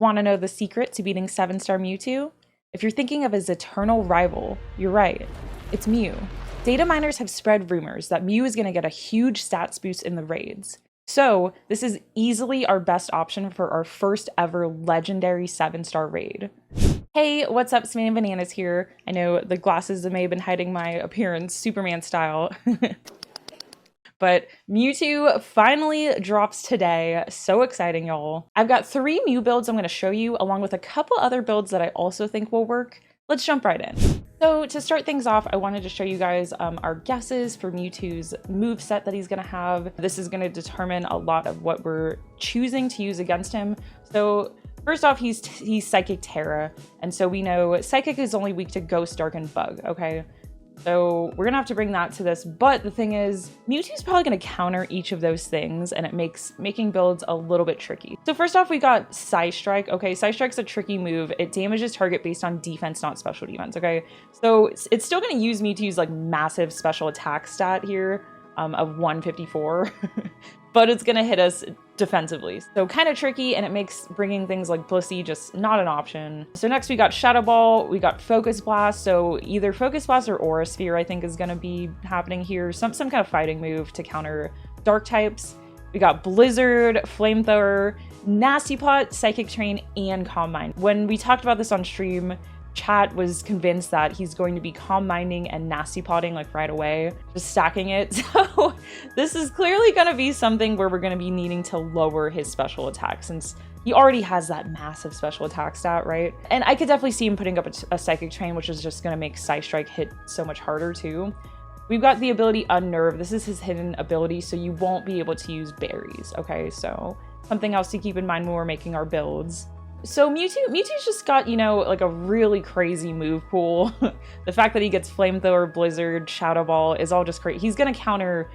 Want to know the secret to beating 7-star Mewtwo? If you're thinking of his eternal rival, you're right. It's Mew. Data miners have spread rumors that Mew is going to get a huge stats boost in the raids. So this is easily our best option for our first ever legendary 7-star raid. Hey, what's up? Samantha Bananas here. I know the glasses may have been hiding my appearance, Superman style. But Mewtwo finally drops today. So exciting, y'all. I've got 3 Mew builds I'm going to show you, along with a couple other builds that I also think will work. Let's jump right in. So to start things off, I wanted to show you guys our guesses for Mewtwo's moveset that he's going to have. This is going to determine a lot of what we're choosing to use against him. So first off, he's Psychic Tera, and so we know Psychic is only weak to Ghost, Dark, and Bug, okay? So we're gonna have to bring that to this, but the thing is, Mewtwo's probably gonna counter each of those things, and it makes making builds a little bit tricky. So first off, we got Psystrike. Okay, Psystrike's a tricky move. It damages target based on defense, not special defense, okay? So it's still gonna use Mewtwo's like massive special attack stat here of 154, but it's gonna hit us defensively. So kind of tricky, and it makes bringing things like Blissey just not an option. So next we got Shadow Ball, we got Focus Blast. So either Focus Blast or Aura Sphere I think is gonna be happening here. Some kind of fighting move to counter dark types. We got Blizzard, Flamethrower, Nasty Plot, Psychic Terrain, and Calm Mind. When we talked about this on stream, chat was convinced that he's going to be Calm Minding and Nasty Potting like right away, just stacking it. So this is clearly going to be something where we're going to be needing to lower his special attack since he already has that massive special attack stat, right? And I could definitely see him putting up a Psychic Terrain, which is just going to make Psystrike hit so much harder too. We've got the ability Unnerve. This is his hidden ability, so you won't be able to use berries, okay? So something else to keep in mind when we're making our builds. So Mewtwo's just got, you know, like a really crazy move pool. The fact that he gets Flamethrower, Blizzard, Shadow Ball is all just great. He's going to counter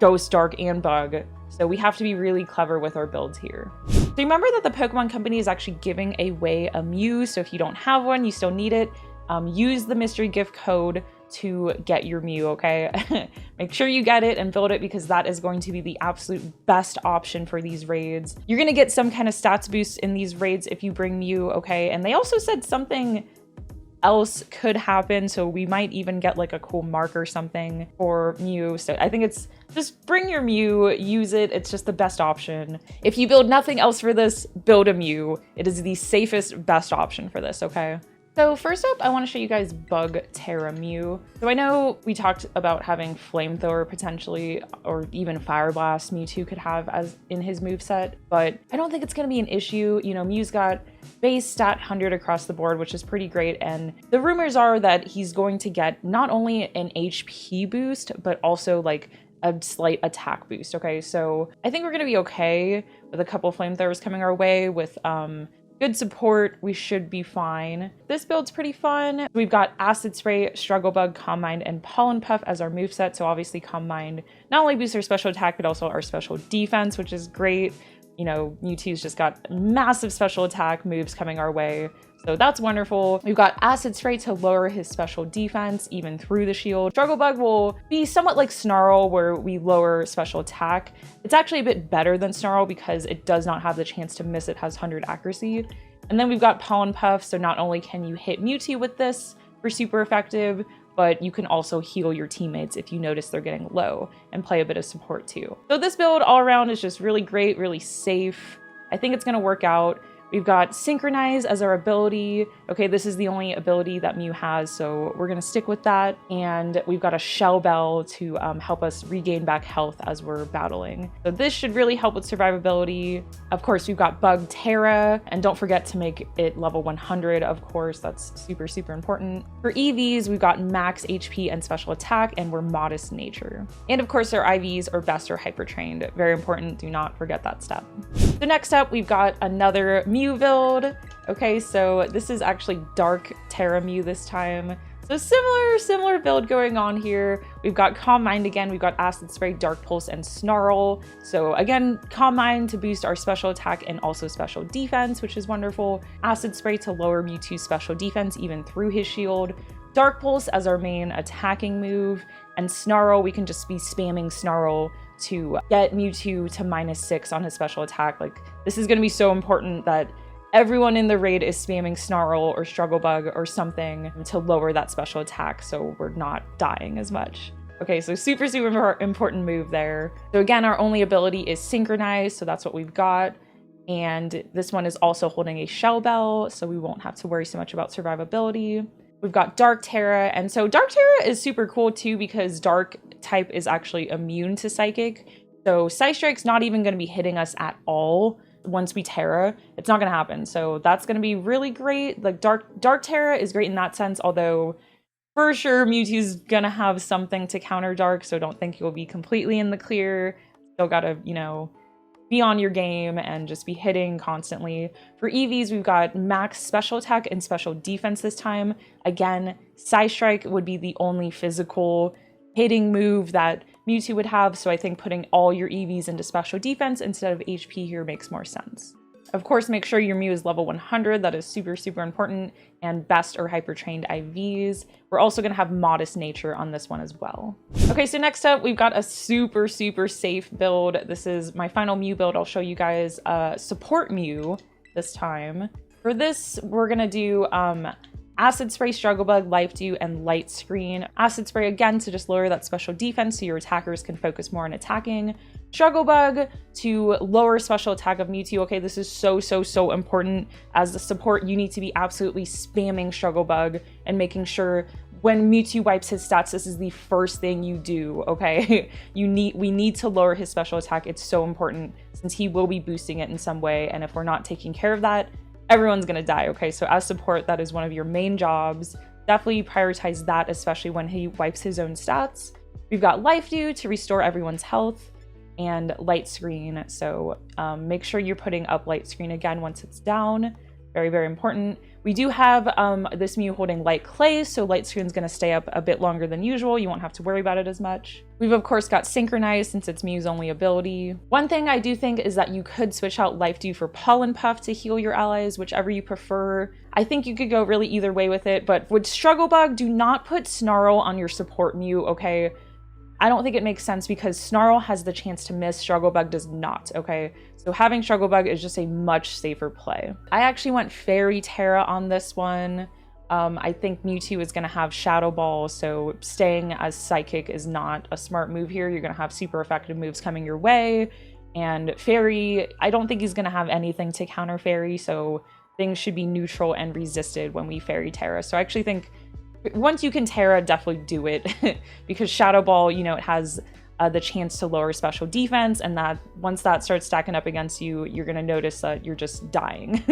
Ghost, Dark, and Bug. So we have to be really clever with our builds here. So remember that the Pokemon Company is actually giving away a Mew. So if you don't have one, you still need it. Use the mystery gift code to get your Mew, okay? Make sure you get it and build it because that is going to be the absolute best option for these raids. You're gonna get some kind of stats boost in these raids if you bring Mew, okay? And they also said something else could happen, so we might even get like a cool mark or something for Mew. So I think it's just bring your Mew, use it. It's just the best option. If you build nothing else for this, build a Mew. It is the safest, best option for this, okay? So first up, I want to show you guys Bug Tera Mew. So I know we talked about having Flamethrower potentially, or even Fire Blast Mewtwo could have as in his moveset, but I don't think it's going to be an issue. You know, Mew's got base stat 100 across the board, which is pretty great, and the rumors are that he's going to get not only an HP boost, but also like a slight attack boost, okay? So I think we're going to be okay with a couple Flamethrowers coming our way with good support. We should be fine. This build's pretty fun. We've got Acid Spray, Struggle Bug, Calm Mind, and Pollen Puff as our moveset. So obviously Calm Mind not only boosts our special attack, but also our special defense, which is great. You know, Mewtwo's just got massive special attack moves coming our way. So that's wonderful. We've got Acid Spray to lower his special defense, even through the shield. Struggle Bug will be somewhat like Snarl, where we lower special attack. It's actually a bit better than Snarl because it does not have the chance to miss. It has 100 accuracy. And then we've got Pollen Puff, so not only can you hit Mewtwo with this for super effective, but you can also heal your teammates if you notice they're getting low and play a bit of support too. So this build all around is just really great, really safe. I think it's gonna work out. We've got Synchronize as our ability. Okay, this is the only ability that Mew has, so we're gonna stick with that. And we've got a Shell Bell to help us regain back health as we're battling. So this should really help with survivability. Of course, we've got Bug Tera, and don't forget to make it level 100, of course, that's super, super important. For EVs, we've got max HP and special attack, and we're modest nature. And of course, our IVs are best or hyper trained. Very important, do not forget that step. So next up, we've got another Mew build. Okay, so this is actually Dark Tera Mew this time. So similar build going on here. We've got Calm Mind again, we've got Acid Spray, Dark Pulse, and Snarl. So again, Calm Mind to boost our special attack and also special defense, which is wonderful. Acid Spray to lower Mewtwo's special defense even through his shield. Dark Pulse as our main attacking move, and Snarl, we can just be spamming Snarl to get Mewtwo to -6 on his special attack. Like, this is going to be so important that everyone in the raid is spamming Snarl or Struggle Bug or something to lower that special attack so we're not dying as much. Okay, so super, super important move there. So again, our only ability is Synchronize, so that's what we've got. And this one is also holding a Shell Bell, so we won't have to worry so much about survivability. We've got Dark Tera, and so Dark Tera is super cool too because Dark type is actually immune to Psychic. So Psystrike's not even going to be hitting us at all once we Tera. It's not going to happen, so that's going to be really great. Like Dark Tera is great in that sense, although for sure Mewtwo's gonna have something to counter Dark, so don't think you'll be completely in the clear. Still gotta, you know, be on your game and just be hitting constantly. For EVs, we've got max special attack and special defense this time. Again, Psystrike would be the only physical hitting move that Mewtwo would have, so I think putting all your EVs into special defense instead of HP here makes more sense. Of course, make sure your Mew is level 100. That is super, super important. And best or hyper-trained IVs. We're also going to have Modest Nature on this one as well. Okay, so next up, we've got a super, super safe build. This is my final Mew build. I'll show you guys Support Mew this time. For this, we're going to do Acid Spray, Struggle Bug, Life Dew, and Light Screen. Acid Spray, again, to just lower that special defense so your attackers can focus more on attacking. Struggle Bug to lower special attack of Mewtwo. Okay, this is so, so, so important. As the support, you need to be absolutely spamming Struggle Bug and making sure when Mewtwo wipes his stats, this is the first thing you do, okay? We need to lower his special attack. It's so important since he will be boosting it in some way, and if we're not taking care of that, everyone's gonna die, okay? So as support, that is one of your main jobs. Definitely prioritize that, especially when he wipes his own stats. We've got Life Dew to restore everyone's health, and Light Screen, so make sure you're putting up Light Screen again once it's down. Very, very important. We do have this Mew holding Light Clay, so Light Screen's going to stay up a bit longer than usual. You won't have to worry about it as much. We've of course got Synchronize since it's Mew's only ability. One thing I do think is that you could switch out Life Dew for Pollen Puff to heal your allies, whichever you prefer. I think you could go really either way with it, but with Struggle Bug, do not put Snarl on your support Mew, okay? I don't think it makes sense because Snarl has the chance to miss, Struggle Bug does not, okay? So having Struggle Bug is just a much safer play. I actually went Fairy Tera on this one. I think Mewtwo is going to have Shadow Ball, so staying as Psychic is not a smart move here. You're going to have super effective moves coming your way. And Fairy, I don't think he's going to have anything to counter Fairy, so things should be neutral and resisted when we Fairy Tera. So I actually think once you can Tera, definitely do it because Shadow Ball, you know, it has the chance to lower special defense, and that once that starts stacking up against you, you're going to notice that you're just dying.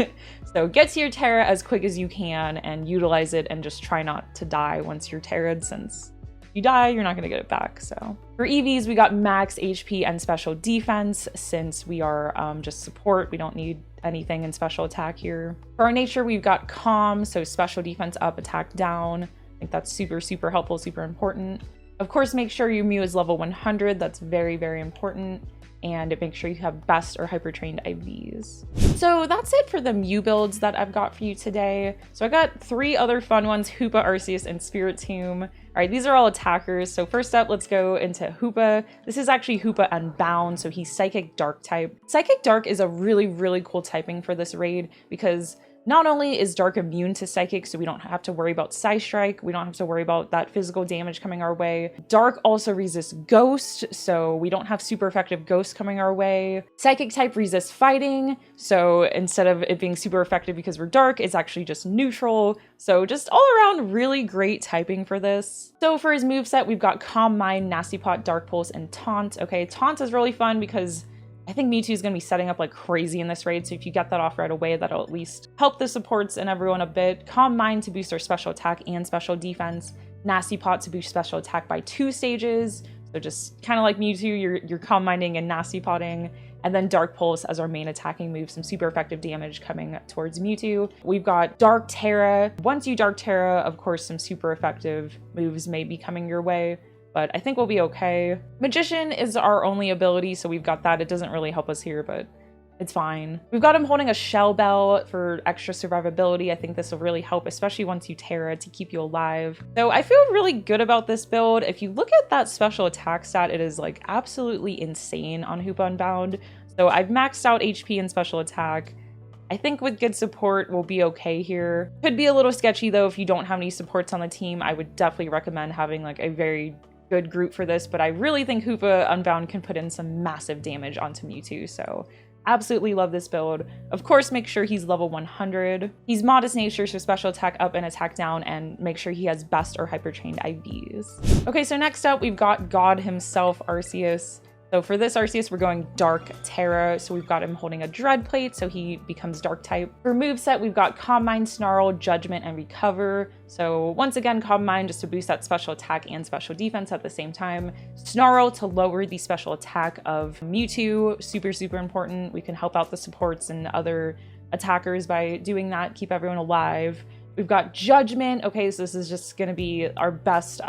So get to your Tera as quick as you can and utilize it, and just try not to die once you're Tera'd, since if you die, you're not going to get it back. So for EVs, we got max HP and special defense since we are just support. We don't need anything in special attack here. For our nature, we've got Calm, so special defense up, attack down. I think that's super, super helpful, super important. Of course, make sure your Mew is level 100. That's very, very important. And make sure you have best or hyper-trained IVs. So that's it for the Mew builds that I've got for you today. So I got 3 other fun ones, Hoopa, Arceus, and Spiritomb. All right, these are all attackers. So first up, let's go into Hoopa. This is actually Hoopa Unbound, so he's Psychic Dark type. Psychic Dark is a really, really cool typing for this raid because not only is Dark immune to Psychic, so we don't have to worry about Psystrike, we don't have to worry about that physical damage coming our way. Dark also resists Ghost, so we don't have super effective Ghost coming our way. Psychic type resists Fighting, so instead of it being super effective because we're Dark, it's actually just neutral. So just all around really great typing for this. So for his moveset, we've got Calm Mind, Nasty Pot, Dark Pulse, and Taunt. Okay, Taunt is really fun because I think Mewtwo is going to be setting up like crazy in this raid, so if you get that off right away, that'll at least help the supports and everyone a bit. Calm Mind to boost our special attack and special defense. Nasty Pot to boost special attack by 2 stages. So just kind of like Mewtwo, you're Calm Minding and Nasty Potting. And then Dark Pulse as our main attacking move, some super effective damage coming towards Mewtwo. We've got Dark Tera. Once you Dark Tera, of course, some super effective moves may be coming your way, but I think we'll be okay. Magician is our only ability, so we've got that. It doesn't really help us here, but it's fine. We've got him holding a Shell Bell for extra survivability. I think this will really help, especially once you Tera, to keep you alive. So I feel really good about this build. If you look at that special attack stat, it is like absolutely insane on Hoopa Unbound. So I've maxed out HP and special attack. I think with good support, we'll be okay here. Could be a little sketchy though if you don't have any supports on the team. I would definitely recommend having like a very good group for this, but I really think Hoopa Unbound can put in some massive damage onto Mewtwo, so absolutely love this build. Of course, make sure he's level 100. He's modest nature, so special attack up and attack down, and make sure he has best or hyper trained IVs. Okay, so next up, we've got God himself, Arceus. So for this Arceus, we're going Dark Tera. So we've got him holding a Dread Plate, so he becomes Dark type. For moveset, we've got Calm Mind, Snarl, Judgment, and Recover. So once again, Calm Mind just to boost that special attack and special defense at the same time. Snarl to lower the special attack of Mewtwo, super important. We can help out the supports and other attackers by doing that, keep everyone alive. We've got Judgment. Okay, so this is just gonna be our best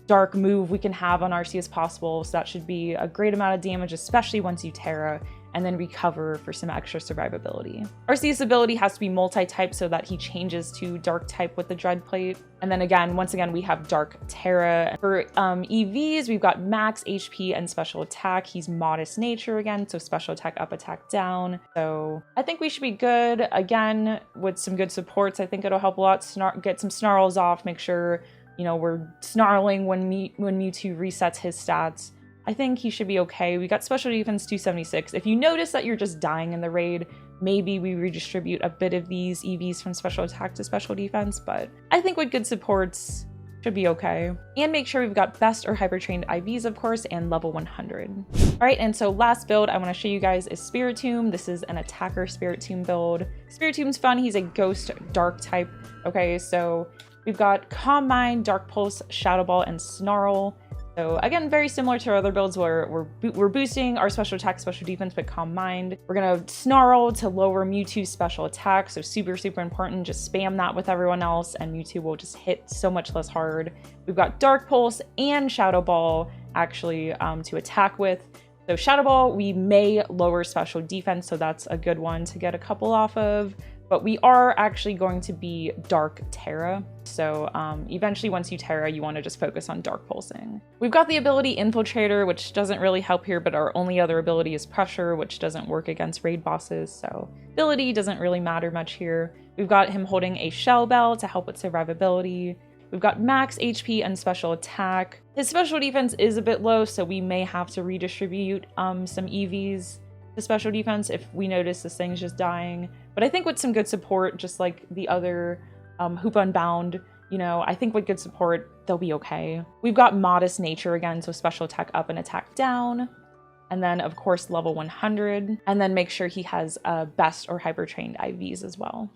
dark move we can have on Arceus possible, so that should be a great amount of damage, especially once you Tera, and then Recover for some extra survivability. Arceus' ability has to be multi-type so that he changes to Dark type with the Dread Plate. And then again, once again, we have Dark Tera. For EVs, we've got max HP and special attack. He's modest nature again, so special attack up, attack down. So I think we should be good. Again, with some good supports, I think it'll help a lot. Get some snarls off, make sure we're snarling when Mewtwo resets his stats. I think he should be okay. We got special defense 276. If you notice that you're just dying in the raid, maybe we redistribute a bit of these EVs from special attack to special defense, but I think with good supports, should be okay. And make sure we've got best or hyper trained IVs, of course, and level 100. All right, and so last build I want to show you guys is Spiritomb. This is an attacker Spiritomb build. Spiritomb's fun. He's a ghost dark type. Okay, so we've got Calm Mind, Dark Pulse, Shadow Ball, and Snarl. So again, very similar to our other builds where we're boosting our special attack, special defense, but Calm Mind. We're gonna Snarl to lower Mewtwo's special attack, so super important. Just spam that with everyone else, and Mewtwo will just hit so much less hard. We've got Dark Pulse and Shadow Ball actually to attack with. So Shadow Ball, we may lower special defense, so that's a good one to get a couple off of. But we are actually going to be Dark Tera. So eventually once you Tera, you want to just focus on Dark Pulsing. We've got the ability Infiltrator, which doesn't really help here, but our only other ability is Pressure, which doesn't work against raid bosses. So ability doesn't really matter much here. We've got him holding a Shell Bell to help with survivability. We've got max HP and special attack. His special defense is a bit low, so we may have to redistribute some EVs to special defense if we notice this thing's just dying. But I think with some good support, just like the other Hoopa Unbound, I think with good support, they'll be okay. We've got modest nature again, so special attack up and attack down. And then, of course, level 100. And then make sure he has best or hyper trained IVs as well.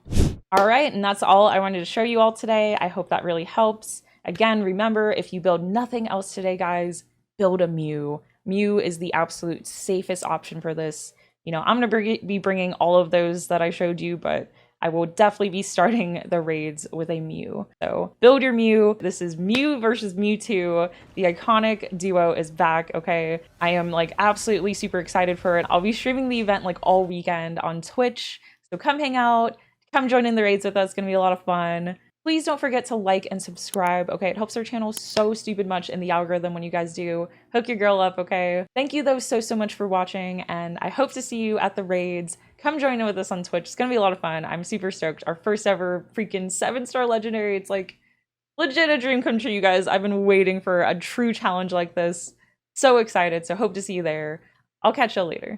All right, and that's all I wanted to show you all today. I hope that really helps. Again, remember, if you build nothing else today, guys, build a Mew. Mew is the absolute safest option for this. I'm going to be bringing all of those that I showed you, but I will definitely be starting the raids with a Mew. So build your Mew. This is Mew versus Mewtwo. The iconic duo is back, okay? I am absolutely super excited for it. I'll be streaming the event all weekend on Twitch. So come hang out, come join in the raids with us. It's going to be a lot of fun. Please don't forget to like and subscribe, okay? It helps our channel so stupid much in the algorithm when you guys do. Hook your girl up, okay? Thank you though so much for watching, and I hope to see you at the raids. Come join in with us on Twitch. It's gonna be a lot of fun. I'm super stoked. Our first ever freaking 7-star legendary. It's legit a dream come true, you guys. I've been waiting for a true challenge like this. So excited, so hope to see you there. I'll catch you later.